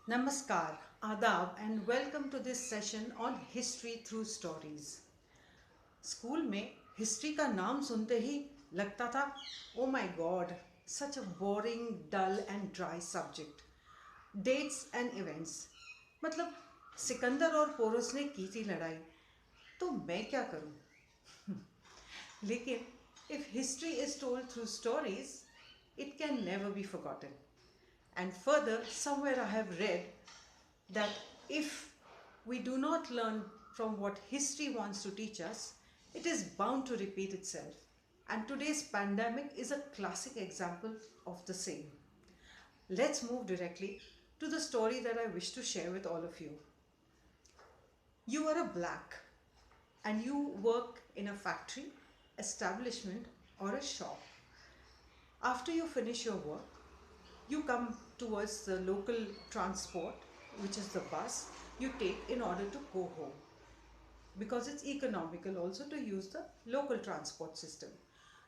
Namaskar, Adab, and welcome to this session on History Through Stories. School में history का नाम सुनते ही लगता था oh my god such a boring dull and dry subject dates and events मतलब सिकंदर और पोरस ने की थी लड़ाई तो मैं क्या करूं लेकिन if history is told through stories it can never be forgotten. And further, somewhere I have read that if we do not learn from what history wants to teach us, it is bound to repeat itself. And today's pandemic is a classic example of the same. Let's move directly to the story that I wish to share with all of you. You are a black and you work in a factory, establishment, or a shop. After you finish your work, you come towards the local transport, which is the bus you take in order to go home, because it's economical also to use the local transport system.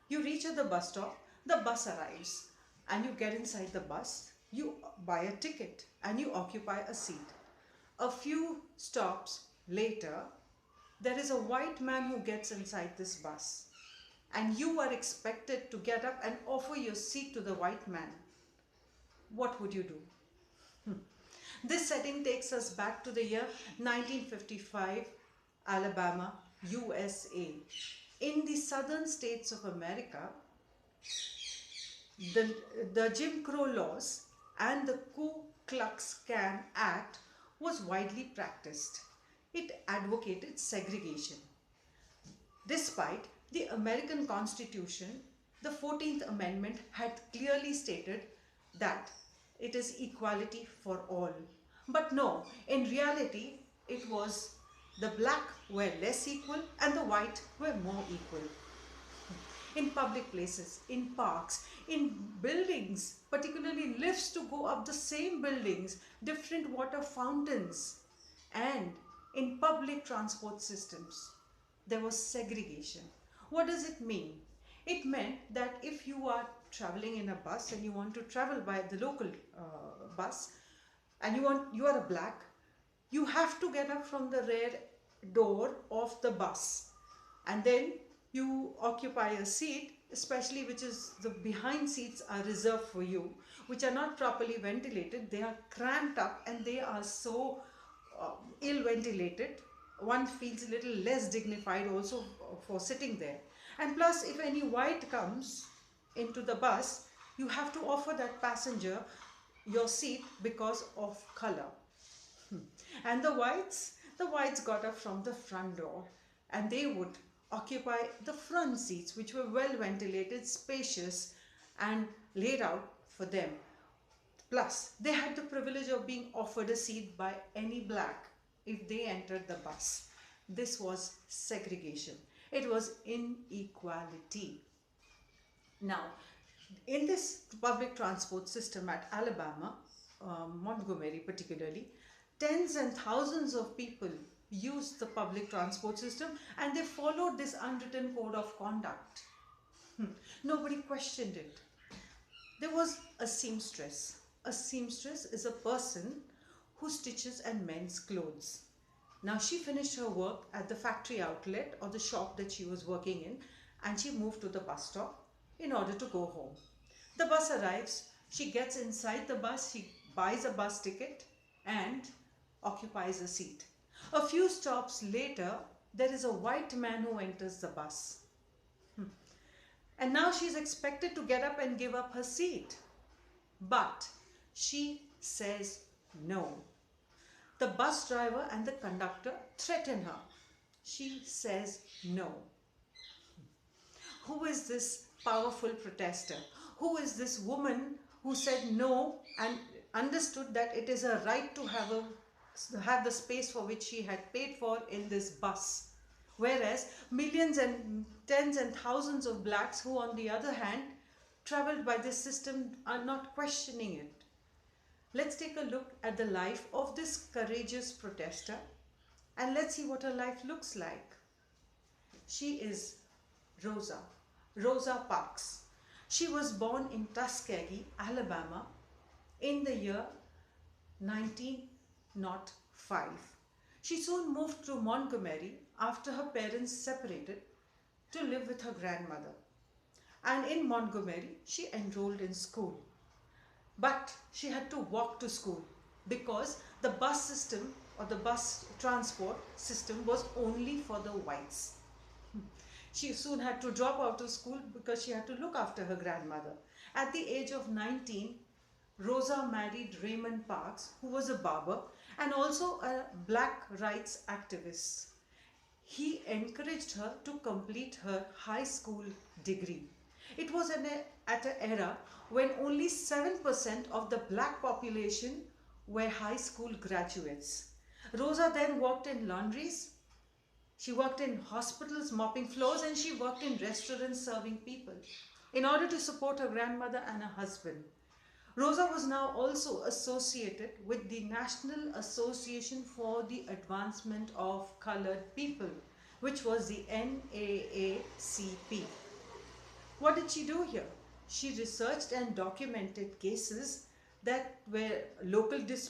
You reach at the bus stop, the bus arrives, and you get inside the bus, you buy a ticket, and you occupy a seat. A few stops later, there is a white man who gets inside this bus, and you are expected to get up and offer your seat to the white man. What would you do? This setting takes us back to the year 1955, Alabama, USA. In the southern states of America, the Jim Crow laws and the Ku Klux Klan Act was widely practiced. It advocated segregation. Despite the American Constitution, the 14th Amendment had clearly stated that it is equality for all. But no, in reality, it was the black were less equal and the white were more equal. In public places, in parks, in buildings, particularly lifts to go up the same buildings, different water fountains, and in public transport systems, there was segregation. What does it mean? It meant that if you are traveling in a bus and you want to travel by the local bus and you are a black, you have to get up from the rear door of the bus and then you occupy a seat, especially which is the behind seats are reserved for you, which are not properly ventilated. They are cramped up and they are so ill ventilated. One feels a little less dignified also for sitting there. And plus, if any white comes into the bus, you have to offer that passenger your seat because of color. And the whites got up from the front door and they would occupy the front seats, which were well ventilated, spacious, and laid out for them. Plus, they had the privilege of being offered a seat by any black if they entered the bus. This was segregation. It was inequality. Now, in this public transport system at Alabama, Montgomery particularly, tens and thousands of people used the public transport system and they followed this unwritten code of conduct. Nobody questioned it. There was a seamstress. A seamstress is a person who stitches and mends clothes. Now she finished her work at the factory outlet or the shop that she was working in and she moved to the bus stop in order to go home. The bus arrives, she gets inside the bus, she buys a bus ticket and occupies a seat. A few stops later, there is a white man who enters the bus. And now she is expected to get up and give up her seat. But she says no. The bus driver and the conductor threaten her. She says no. Who is this powerful protester? Who is this woman who said no and understood that it is her right to have the space for which she had paid for in this bus? Whereas millions and tens and thousands of blacks who on the other hand traveled by this system are not questioning it. Let's take a look at the life of this courageous protester and let's see what her life looks like. She is Rosa Parks. She was born in Tuskegee, Alabama in the year 1905. She soon moved to Montgomery after her parents separated to live with her grandmother. And in Montgomery, she enrolled in school. But she had to walk to school because the bus system or the bus transport system was only for the whites. She soon had to drop out of school because she had to look after her grandmother. At the age of 19, Rosa married Raymond Parks, who was a barber and also a black rights activist. He encouraged her to complete her high school degree. It was at an era when only 7% of the black population were high school graduates. Rosa then worked in laundries, she worked in hospitals mopping floors, and she worked in restaurants serving people in order to support her grandmother and her husband. Rosa was now also associated with the National Association for the Advancement of Colored People, which was the NAACP. What did she do here? She researched and documented cases that were local disputes